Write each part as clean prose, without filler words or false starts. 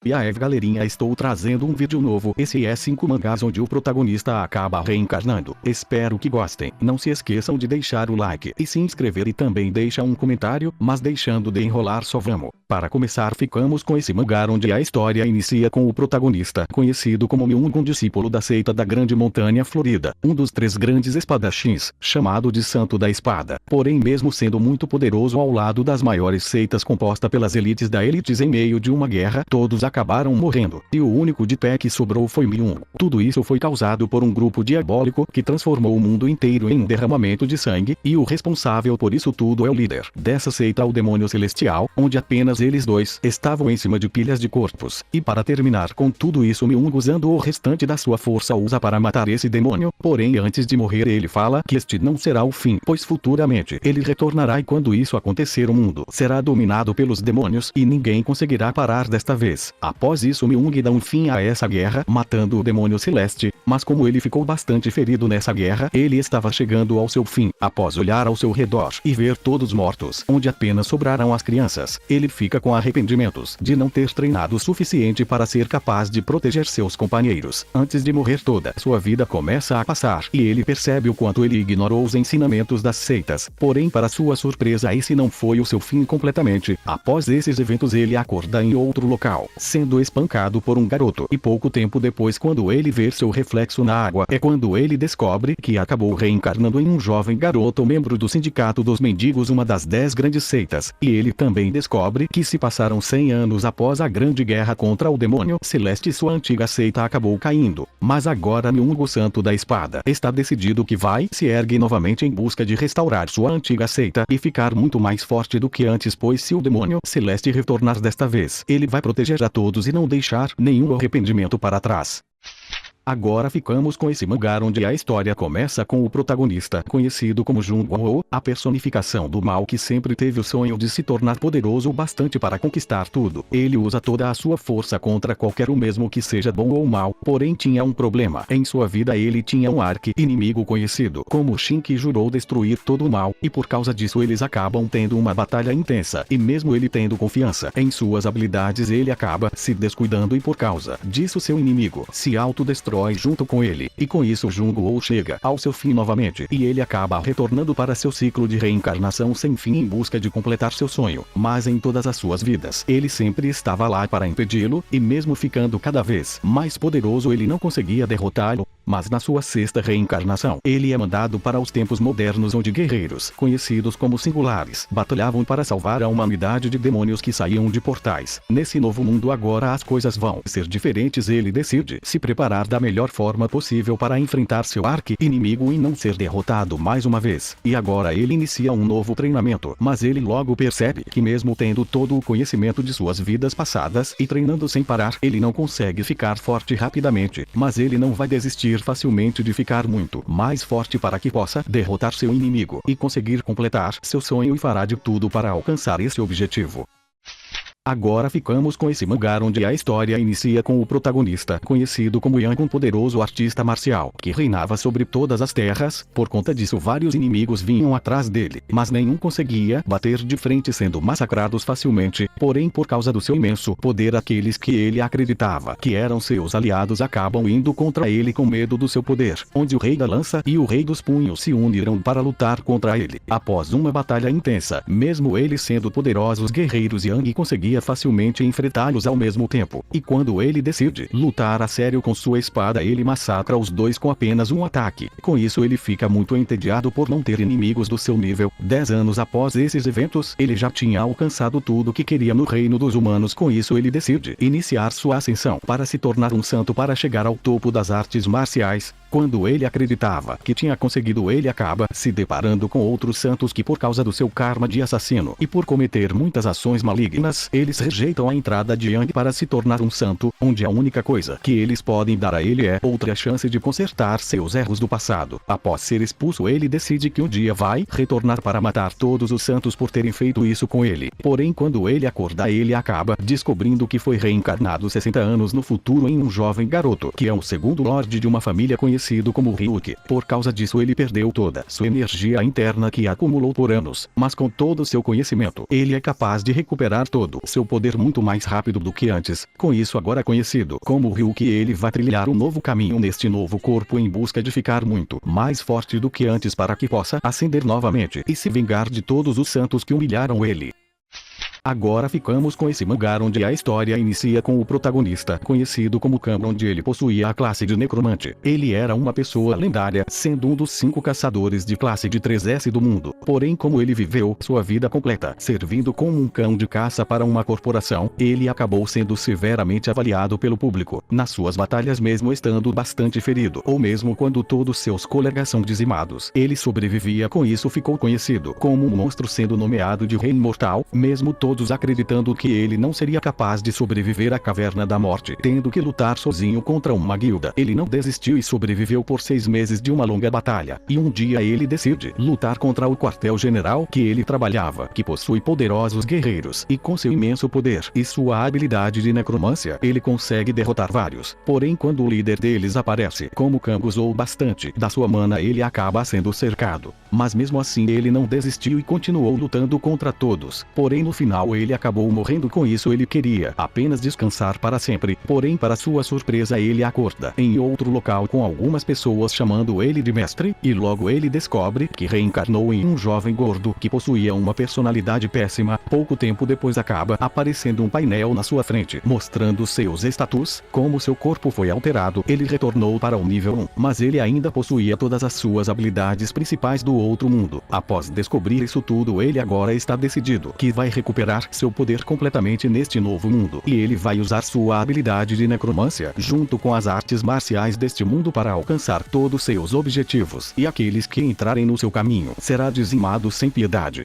E aí galerinha, estou trazendo um vídeo novo. Esse é 5 mangás onde o protagonista acaba reencarnando. Espero que gostem. Não se esqueçam de deixar o like e se inscrever e também deixa um comentário, mas deixando de enrolar só vamos. Para começar ficamos com esse mangá onde a história inicia com o protagonista, conhecido como Myung, um discípulo da seita da Grande Montanha Florida, um dos 3 grandes espadachins, chamado de Santo da Espada. Porém, mesmo sendo muito poderoso ao lado das maiores seitas composta pelas elites da elites em meio de uma guerra, todos acabaram morrendo, e o único de pé que sobrou foi Myung. Tudo isso foi causado por um grupo diabólico que transformou o mundo inteiro em um derramamento de sangue, e o responsável por isso tudo é o líder dessa seita, o demônio celestial, onde apenas eles dois estavam em cima de pilhas de corpos. E para terminar com tudo isso, Myung, usando o restante da sua força, usa para matar esse demônio. Porém, antes de morrer ele fala que este não será o fim, pois futuramente ele retornará, e quando isso acontecer o mundo será dominado pelos demônios e ninguém conseguirá parar desta vez. Após isso, Myung dá um fim a essa guerra, matando o demônio celeste, mas como ele ficou bastante ferido nessa guerra, ele estava chegando ao seu fim. Após olhar ao seu redor e ver todos mortos, onde apenas sobraram as crianças, ele fica com arrependimentos de não ter treinado o suficiente para ser capaz de proteger seus companheiros. Antes de morrer, toda sua vida começa a passar, e ele percebe o quanto ele ignorou os ensinamentos das seitas. Porém, para sua surpresa, esse não foi o seu fim completamente. Após esses eventos, ele acorda em outro local, sendo espancado por um garoto, e pouco tempo depois, quando ele vê seu reflexo na água, é quando ele descobre que acabou reencarnando em um jovem garoto, membro do Sindicato dos Mendigos, uma das 10 grandes seitas. E ele também descobre que se passaram 100 anos após a grande guerra contra o demônio celeste, sua antiga seita acabou caindo. Mas agora Myung, o Santo da Espada, está decidido que vai se ergue novamente em busca de restaurar sua antiga seita e ficar muito mais forte do que antes, pois se o demônio celeste retornar desta vez, ele vai proteger a todos e não deixar nenhum arrependimento para trás. Agora ficamos com esse mangá onde a história começa com o protagonista, conhecido como Jung-woo, a personificação do mal que sempre teve o sonho de se tornar poderoso o bastante para conquistar tudo. Ele usa toda a sua força contra qualquer um, mesmo que seja bom ou mal. Porém, tinha um problema. Em sua vida ele tinha um arqui-inimigo conhecido como Shin, que jurou destruir todo o mal, e por causa disso eles acabam tendo uma batalha intensa, e mesmo ele tendo confiança em suas habilidades, ele acaba se descuidando, e por causa disso seu inimigo se autodestrói junto com ele, e com isso Jung-woo chega ao seu fim novamente, e ele acaba retornando para seu ciclo de reencarnação sem fim em busca de completar seu sonho. Mas em todas as suas vidas, ele sempre estava lá para impedi-lo, e mesmo ficando cada vez mais poderoso ele não conseguia derrotá-lo. Mas na sua 6ª reencarnação, ele é mandado para os tempos modernos, onde guerreiros, conhecidos como singulares, batalhavam para salvar a humanidade de demônios que saíam de portais. Nesse novo mundo agora as coisas vão ser diferentes. Ele decide se preparar da melhor forma possível para enfrentar seu arqui-inimigo e não ser derrotado mais uma vez. E agora ele inicia um novo treinamento, mas ele logo percebe que mesmo tendo todo o conhecimento de suas vidas passadas e treinando sem parar, ele não consegue ficar forte rapidamente. Mas ele não vai desistir facilmente de ficar muito mais forte para que possa derrotar seu inimigo e conseguir completar seu sonho, e fará de tudo para alcançar esse objetivo. Agora ficamos com esse mangá onde a história inicia com o protagonista, conhecido como Yang, um poderoso artista marcial que reinava sobre todas as terras. Por conta disso vários inimigos vinham atrás dele, mas nenhum conseguia bater de frente, sendo massacrados facilmente. Porém, por causa do seu imenso poder, aqueles que ele acreditava que eram seus aliados acabam indo contra ele com medo do seu poder, onde o Rei da Lança e o Rei dos Punhos se uniram para lutar contra ele. Após uma batalha intensa, mesmo eles sendo poderosos guerreiros, Yang conseguia facilmente enfrentá-los ao mesmo tempo, e quando ele decide lutar a sério com sua espada, ele massacra os dois com apenas um ataque. Com isso ele fica muito entediado por não ter inimigos do seu nível. 10 anos após esses eventos, ele já tinha alcançado tudo que queria no reino dos humanos. Com isso ele decide iniciar sua ascensão para se tornar um santo, para chegar ao topo das artes marciais. Quando ele acreditava que tinha conseguido, ele acaba se deparando com outros santos que, por causa do seu karma de assassino e por cometer muitas ações malignas, eles rejeitam a entrada de Yang para se tornar um santo, onde a única coisa que eles podem dar a ele é outra chance de consertar seus erros do passado. Após ser expulso, ele decide que um dia vai retornar para matar todos os santos por terem feito isso com ele. Porém, quando ele acorda, ele acaba descobrindo que foi reencarnado 60 anos no futuro em um jovem garoto, que é o segundo lorde de uma família conhecida conhecido como Ryuki. Por causa disso ele perdeu toda sua energia interna que acumulou por anos, mas com todo seu conhecimento, ele é capaz de recuperar todo seu poder muito mais rápido do que antes. Com isso agora conhecido como Ryuki, ele vai trilhar um novo caminho neste novo corpo em busca de ficar muito mais forte do que antes para que possa ascender novamente e se vingar de todos os santos que humilharam ele. Agora ficamos com esse mangá onde a história inicia com o protagonista, conhecido como Kama, onde ele possuía a classe de necromante. Ele era uma pessoa lendária, sendo um dos 5 caçadores de classe de 3S do mundo. Porém, como ele viveu sua vida completa servindo como um cão de caça para uma corporação, ele acabou sendo severamente avaliado pelo público, nas suas batalhas mesmo estando bastante ferido, ou mesmo quando todos seus colegas são dizimados. Ele sobrevivia, com isso ficou conhecido como um monstro, sendo nomeado de Rei Imortal, mesmo todos acreditando que ele não seria capaz de sobreviver à Caverna da Morte, tendo que lutar sozinho contra uma guilda. Ele não desistiu e sobreviveu por 6 meses de uma longa batalha, e um dia ele decide lutar contra o quartel-general que ele trabalhava, que possui poderosos guerreiros, e com seu imenso poder e sua habilidade de necromância, ele consegue derrotar vários. Porém, quando o líder deles aparece, como Kama usou bastante da sua mana, ele acaba sendo cercado. Mas mesmo assim ele não desistiu e continuou lutando contra todos. Porém no final ele acabou morrendo. Com isso ele queria apenas descansar para sempre. Porém, para sua surpresa, ele acorda em outro local com algumas pessoas chamando ele de mestre, e logo ele descobre que reencarnou em um jovem gordo que possuía uma personalidade péssima. Pouco tempo depois acaba aparecendo um painel na sua frente mostrando seus status. Como seu corpo foi alterado, ele retornou para o nível 1, mas ele ainda possuía todas as suas habilidades principais do outro mundo. Após descobrir isso tudo, ele agora está decidido que vai recuperar seu poder completamente neste novo mundo, e ele vai usar sua habilidade de necromância junto com as artes marciais deste mundo para alcançar todos seus objetivos, e aqueles que entrarem no seu caminho será dizimado sem piedade.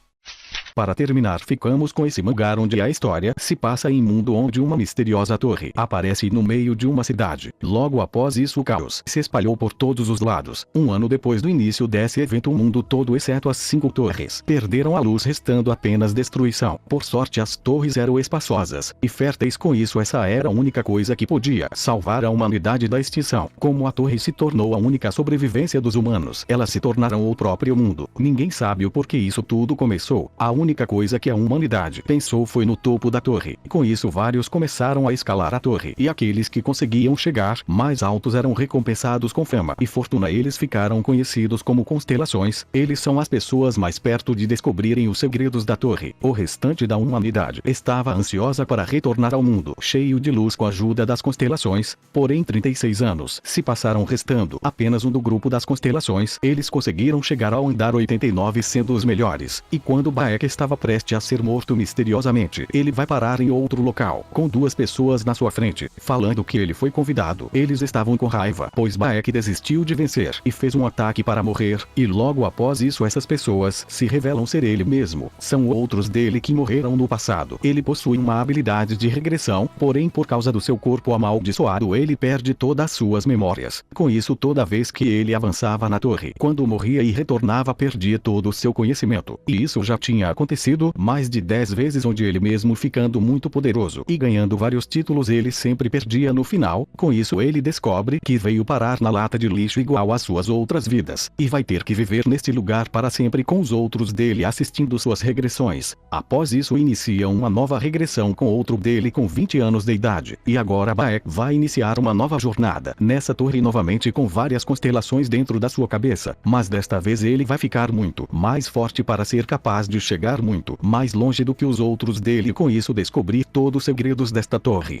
Para terminar, ficamos com esse mangá onde a história se passa em um mundo onde uma misteriosa torre aparece no meio de uma cidade. Logo após isso, o caos se espalhou por todos os lados. Um ano depois do início desse evento, o mundo todo, exceto as 5 torres, perderam a luz, restando apenas destruição. Por sorte, as torres eram espaçosas e férteis. Com isso, essa era a única coisa que podia salvar a humanidade da extinção. Como a torre se tornou a única sobrevivência dos humanos, elas se tornaram o próprio mundo. Ninguém sabe o porquê isso tudo começou. A única coisa que a humanidade pensou foi no topo da torre. Com isso, vários começaram a escalar a torre, e aqueles que conseguiam chegar mais altos eram recompensados com fama e fortuna. Eles ficaram conhecidos como constelações. Eles são as pessoas mais perto de descobrirem os segredos da torre. O restante da humanidade estava ansiosa para retornar ao mundo cheio de luz com a ajuda das constelações. Porém, 36 anos se passaram, restando apenas um do grupo das constelações. Eles conseguiram chegar ao andar 89, sendo os melhores. E quando Baek estava prestes a ser morto misteriosamente, ele vai parar em outro local, com 2 pessoas na sua frente, falando que ele foi convidado. Eles estavam com raiva, pois Baek desistiu de vencer e fez um ataque para morrer, e logo após isso essas pessoas se revelam ser ele mesmo. São outros dele que morreram no passado. Ele possui uma habilidade de regressão, porém por causa do seu corpo amaldiçoado ele perde todas as suas memórias. Com isso, toda vez que ele avançava na torre, quando morria e retornava, perdia todo o seu conhecimento. E isso já tinha acontecido mais de 10 vezes, onde ele mesmo ficando muito poderoso e ganhando vários títulos, ele sempre perdia no final. Com isso ele descobre que veio parar na lata de lixo igual às suas outras vidas, e vai ter que viver neste lugar para sempre com os outros dele assistindo suas regressões. Após isso inicia uma nova regressão com outro dele com 20 anos de idade, e agora Baek vai iniciar uma nova jornada nessa torre novamente com várias constelações dentro da sua cabeça, mas desta vez ele vai ficar muito mais forte para ser capaz de chegar muito mais longe do que os outros dele, e com isso descobrir todos os segredos desta torre.